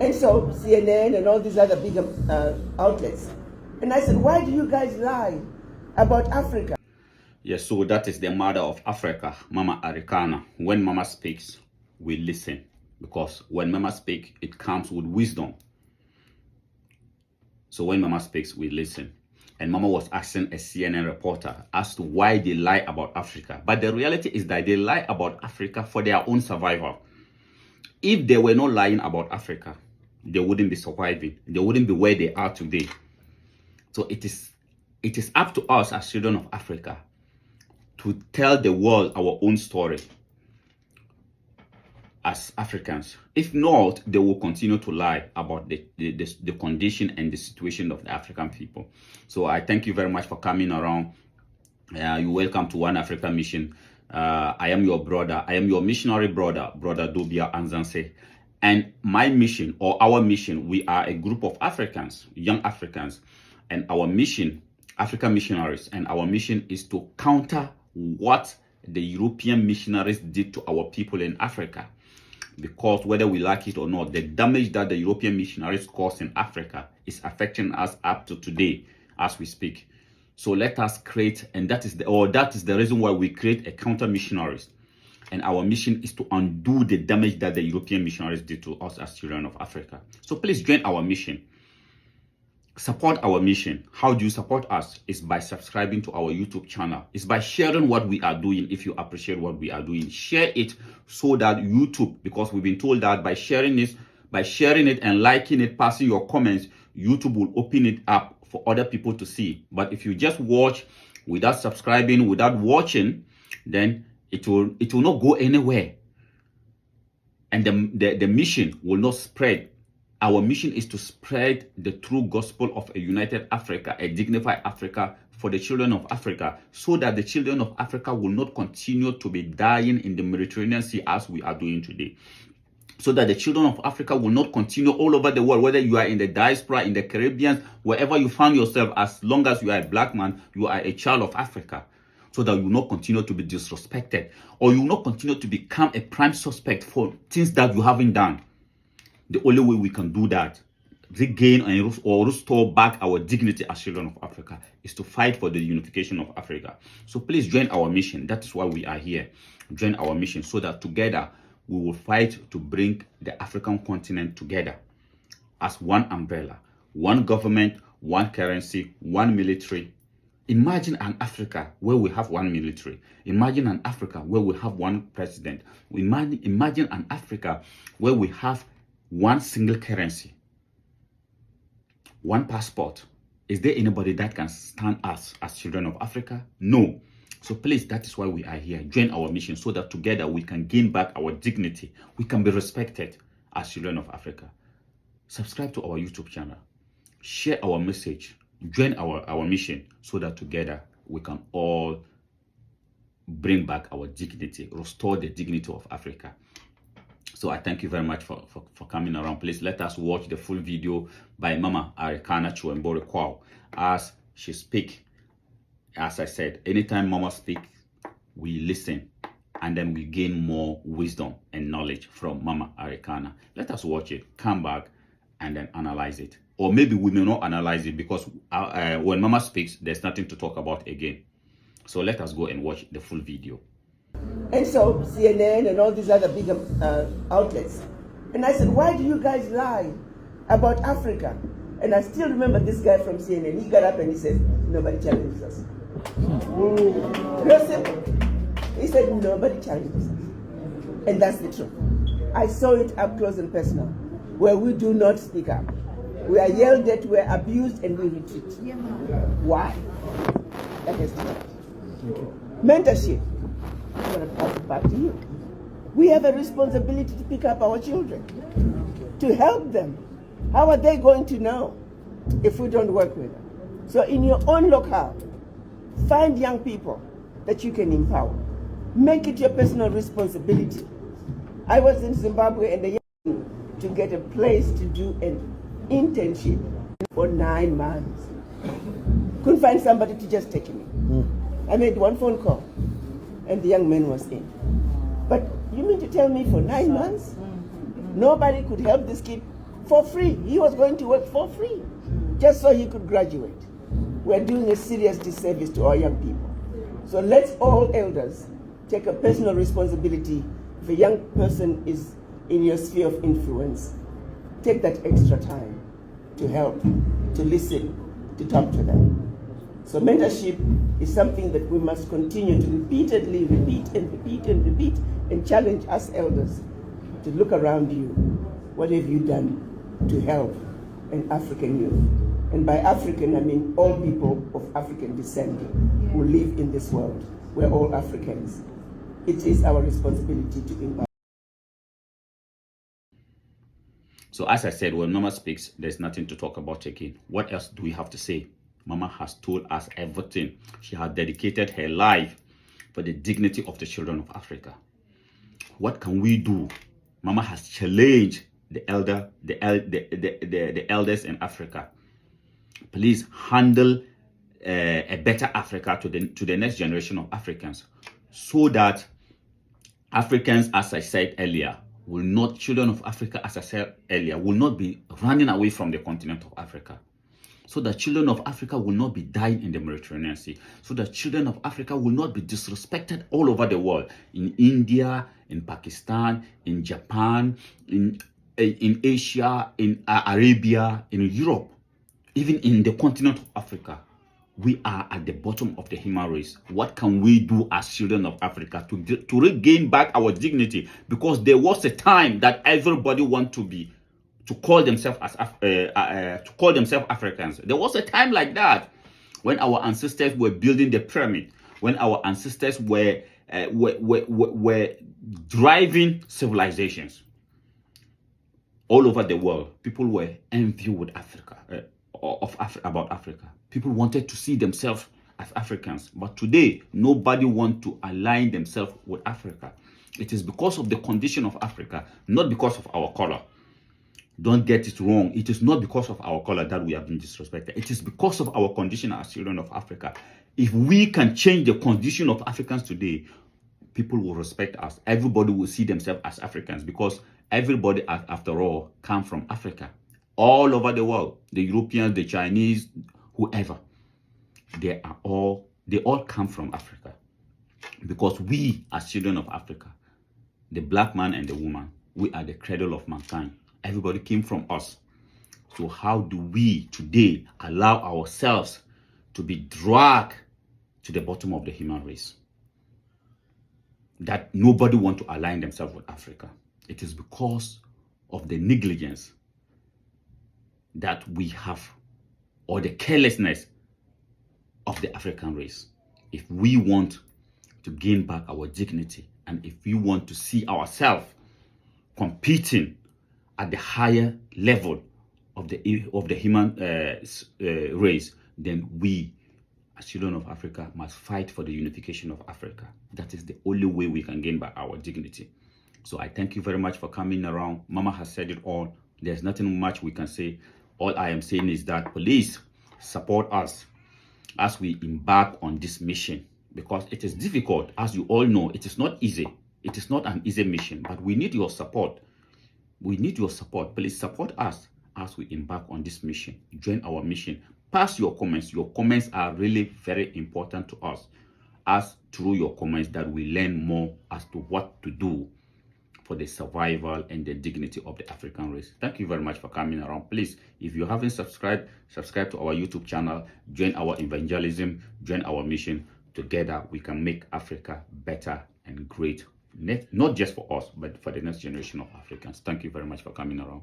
And so CNN and all these other big outlets. And I said, why do you guys lie about Africa? Yes, so that is the mother of Africa, Mama Arikana. When Mama speaks, we listen. Because when Mama speaks, it comes with wisdom. So when Mama speaks, we listen. And Mama was asking a CNN reporter as to why they lie about Africa. But the reality is that they lie about Africa for their own survival. If they were not lying about Africa, they wouldn't be surviving. They wouldn't be where they are today. So it is up to us as children of Africa to tell the world our own story as Africans. If not, they will continue to lie about the condition and the situation of the African people. So I thank you very much for coming around. You're welcome to One Africa Mission. I am your brother. I am your missionary brother, Brother Dobia Anzanse. And my mission, or our mission, we are a group of Africans, young Africans. And our mission, African missionaries, and our mission is to counter what the European missionaries did to our people in Africa. Because whether we like it or not, the damage that the European missionaries caused in Africa is affecting us up to today as we speak. So let us create, and that is the reason why we create a counter missionaries. And our mission is to undo the damage that the European missionaries did to us as children of Africa. So please join our mission. Support our mission. How do you support us? It's by subscribing to our YouTube channel. It's by sharing what we are doing. If you appreciate what we are doing, share it so that YouTube, because we've been told that by sharing it and liking it, passing your comments, YouTube will open it up for other people to see. But if you just watch without subscribing, without watching, then it will not go anywhere. And the mission will not spread. Our mission is to spread the true gospel of a united Africa, a dignified Africa for the children of Africa, so that the children of Africa will not continue to be dying in the Mediterranean Sea as we are doing today. So that the children of Africa will not continue all over the world, whether you are in the diaspora, in the Caribbean, wherever you find yourself, as long as you are a black man, you are a child of Africa. So that you will not continue to be disrespected, or you will not continue to become a prime suspect for things that you haven't done. The only way we can do that, regain or restore back our dignity as children of Africa, is to fight for the unification of Africa. So please join our mission. That is why we are here. Join our mission so that together we will fight to bring the African continent together as one umbrella, one government, one currency, one military. Imagine an Africa where we have one military. Imagine an Africa where we have one president. Imagine an Africa where we have one single currency, one passport. Is there anybody that can stand us as children of Africa? No. So please, that is why we are here. Join our mission so that together we can gain back our dignity. We can be respected as children of Africa. Subscribe to our YouTube channel. Share our message. Join our mission so that together we can all bring back our dignity, restore the dignity of Africa. So I thank you very much for coming around. Please let us watch the full video by Mama Arikana Chuembore Kwao as she speaks. As I said, anytime Mama speaks, we listen and then we gain more wisdom and knowledge from Mama Arikana. Let us watch it, come back, and then analyze it. Or maybe we may not analyze it because when Mama speaks, there's nothing to talk about again. So let us go and watch the full video. And so CNN and all these other big outlets. And I said, why do you guys lie about Africa? And I still remember this guy from CNN. He got up and he said, nobody challenges us. Real simple. He said, nobody challenges us. And that's the truth. I saw it up close and personal, where we do not speak up. We are yelled at, we are abused, and we retreat. Why? That has to change. Mentorship. I'm going to pass it back to you. We have a responsibility to pick up our children, to help them. How are they going to know if we don't work with them? So in your own locale, find young people that you can empower. Make it your personal responsibility. I was in Zimbabwe and to get a place to do an internship for 9 months. Couldn't find somebody to just take me. I made one phone call and the young man was in. But you mean to tell me for 9 months, nobody could help this kid for free. He was going to work for free just so he could graduate. We're doing a serious disservice to our young people. So let's all elders take a personal responsibility. If a young person is in your sphere of influence, take that extra time to help, to listen, to talk to them. So mentorship is something that we must continue to repeatedly repeat and challenge us elders to look around you. What have you done to help an African youth? And by African, I mean all people of African descent who live in this world. We're all Africans. It is our responsibility to empower. So as I said, when Mama speaks, there's nothing to talk about again. What else do we have to say? Mama has told us everything. She has dedicated her life for the dignity of the children of Africa. What can we do? Mama has challenged the elders in Africa. Please handle a better Africa to the next generation of Africans, so that Africans, as I said earlier, children of Africa, as I said earlier, will not be running away from the continent of Africa. So that children of Africa will not be dying in the Mediterranean Sea. So that children of Africa will not be disrespected all over the world. In India, in Pakistan, in Japan, in Asia, in Arabia, in Europe, even in the continent of Africa. We are at the bottom of the human race. What can we do as children of Africa to regain back our dignity? Because there was a time that everybody to call themselves Africans. There was a time like that when our ancestors were building the pyramid, when our ancestors were driving civilizations all over the world. People were envious with about Africa. People wanted to see themselves as Africans. But today, nobody wants to align themselves with Africa. It is because of the condition of Africa, not because of our color. Don't get it wrong. It is not because of our color that we have been disrespected. It is because of our condition as children of Africa. If we can change the condition of Africans today, people will respect us. Everybody will see themselves as Africans, because everybody, after all, come from Africa. All over the world, the Europeans, the Chinese, whoever, they all come from Africa. Because we, as children of Africa, the black man and the woman, we are the cradle of mankind. Everybody came from us. So how do we today allow ourselves to be dragged to the bottom of the human race? That nobody wants to align themselves with Africa. It is because of the negligence that we have, or the carelessness of the African race. If we want to gain back our dignity, and if we want to see ourselves competing at the higher level of the human race, then we, as children of Africa, must fight for the unification of Africa. That is the only way we can gain back our dignity. So I thank you very much for coming around. Mama has said it all. There's nothing much we can say. All I am saying is that please support us as we embark on this mission, because it is difficult. As you all know, it is not easy. It is not an easy mission, but we need your support. We need your support. Please support us as we embark on this mission. Join our mission. Pass your comments. Your comments are really very important to us. As through your comments that we learn more as to what to do for the survival and the dignity of the African race. Thank you very much for coming around. Please, if you haven't subscribed, subscribe to our YouTube channel, join our evangelism, join our mission. Together, we can make Africa better and great, not just for us, but for the next generation of Africans. Thank you very much for coming around.